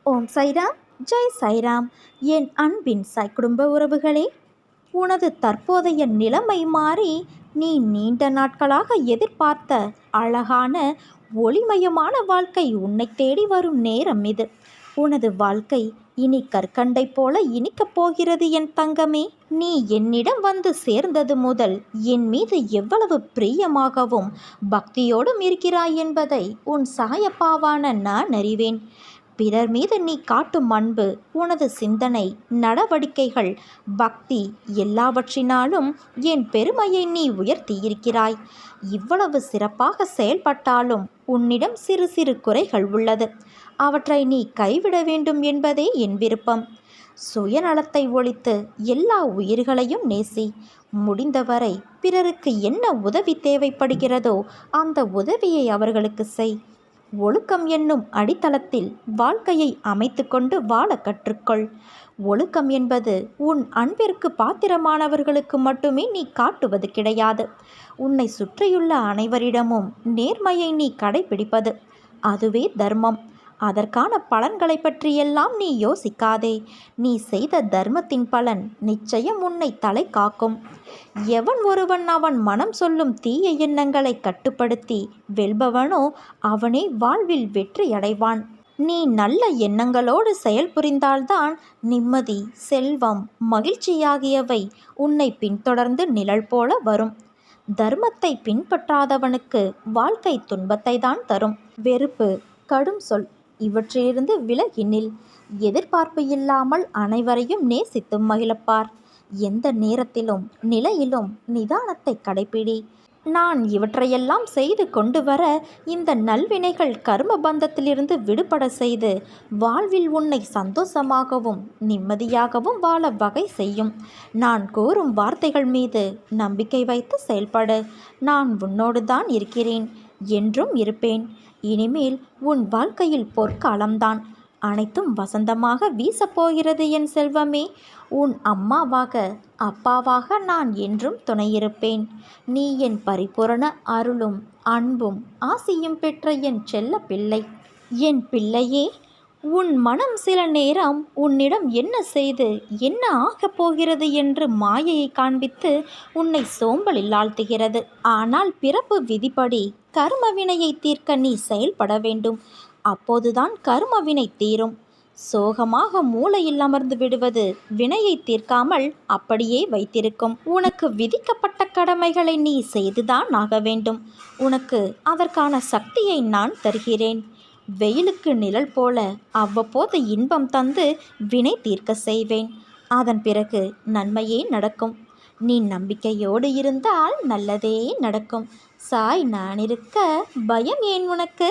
ஓம் சைராம், ஜெய் சைராம். என் அன்பின் சாய் குடும்ப உறவுகளே, உனது தற்போதைய நிலைமை மாறி நீ நீண்ட நாட்களாக எதிர்பார்த்த அழகான ஒளிமயமான வாழ்க்கை உன்னை தேடி வரும் நேரம் இது. உனது வாழ்க்கை இனி கற்கண்டை போல இனிக்கப் போகிறது என் தங்கமே. நீ என்னிடம் வந்து சேர்ந்தது முதல் என் மீது எவ்வளவு பிரியமாகவும் பக்தியோடும் இருக்கிறாய் என்பதை உன் சாயப்பாவான நான் அறிவேன். பிறர் மீது நீ காட்டும் அன்பு, உனது சிந்தனை, நடவடிக்கைகள், பக்தி எல்லாவற்றினாலும் என் பெருமையை நீ உயர்த்தியிருக்கிறாய். இவ்வளவு சிறப்பாக செயல்பட்டாலும் உன்னிடம் சிறு சிறு குறைகள் உள்ளது. அவற்றை நீ கைவிட வேண்டும் என்பதே என் விருப்பம். சுயநலத்தை ஒழித்து எல்லா உயிர்களையும் நேசி. முடிந்தவரை பிறருக்கு என்ன உதவி தேவைப்படுகிறதோ அந்த உதவியை அவர்களுக்கு செய். ஒழுக்கம் என்னும் அடித்தளத்தில் வாழ்க்கையை அமைத்து கொண்டு வாழ கற்றுக்கொள். ஒழுக்கம் என்பது உன் அன்பிற்கு பாத்திரமானவர்களுக்கு மட்டுமே நீ காட்டுவது கிடையாது. உன்னை சுற்றியுள்ள அனைவரிடமும் நேர்மையை நீ கடைபிடிப்பது, அதுவே தர்மம். அதற்கான பலன்களை பற்றியெல்லாம் நீ யோசிக்காதே. நீ செய்த தர்மத்தின் பலன் நிச்சயம் உன்னை தலை காக்கும். எவன் ஒருவன் அவன் மனம் சொல்லும் தீய எண்ணங்களை கட்டுப்படுத்தி வெல்பவனோ அவனே வாழ்வில் வெற்றி அடைவான். நீ நல்ல எண்ணங்களோடு செயல் புரிந்தால்தான் நிம்மதி, செல்வம், மகிழ்ச்சி ஆகியவை உன்னை பின்தொடர்ந்து நிழல் போல வரும். தர்மத்தை பின்பற்றாதவனுக்கு வாழ்க்கை துன்பத்தை தான் தரும். வெறுப்பு, கடும் சொல் இவற்றிலிருந்து விலகி நில். எதிர்பார்ப்பு இல்லாமல் அனைவரையும் நேசித்து மகிழப்பார். எந்த நேரத்திலும் நிலையிலும் நிதானத்தை கடைபிடி. நான் இவற்றையெல்லாம் செய்து கொண்டு வர இந்த நல்வினைகள் கர்ம பந்தத்திலிருந்து விடுபட செய்து வாழ்வில் உன்னை சந்தோஷமாகவும் நிம்மதியாகவும் வாழ வகை செய்யும். நான் கூறும் வார்த்தைகள் மீது நம்பிக்கை வைத்து செயல்படு. நான் உன்னோடு தான் இருக்கிறேன், என்றும் இருப்பேன். இனிமேல் உன் வாழ்க்கையில் பொற்காலம்தான். அனைத்தும் வசந்தமாக வீசப்போகிறது என் செல்வமே. உன் அம்மாவாக அப்பாவாக நான் என்றும் துணையிருப்பேன். நீ என் பரிபூரண அருளும் அன்பும் ஆசியும் பெற்ற என் செல்ல பிள்ளை. என் பிள்ளையே, உன் மனம் சில நேரம் உன்னிடம் என்ன செய்து என்ன ஆகப் போகிறது என்று மாயையை காண்பித்து உன்னை சோம்பலில் ஆழ்த்துகிறது. ஆனால் பிறப்பு விதிப்படி கர்மவினையை தீர்க்க நீ செயல்பட வேண்டும். அப்போதுதான் கர்மவினை தீரும். சோகமாக மூளையில் அமர்ந்து விடுவது வினையை தீர்க்காமல் அப்படியே வைத்திருக்கும். உனக்கு விதிக்கப்பட்ட கடமைகளை நீ செய்துதான் ஆக வேண்டும். உனக்கு அதற்கான சக்தியை நான் தருகிறேன். வெயிலுக்கு நிழல் போல அவ்வப்போது இன்பம் தந்து வினை தீர்க்க செய்வேன். அதன் பிறகு நன்மையே நடக்கும். நீ நம்பிக்கையோடு இருந்தால் நல்லதே நடக்கும். சாய் நான் இருக்க பயம் ஏன் உனக்கு?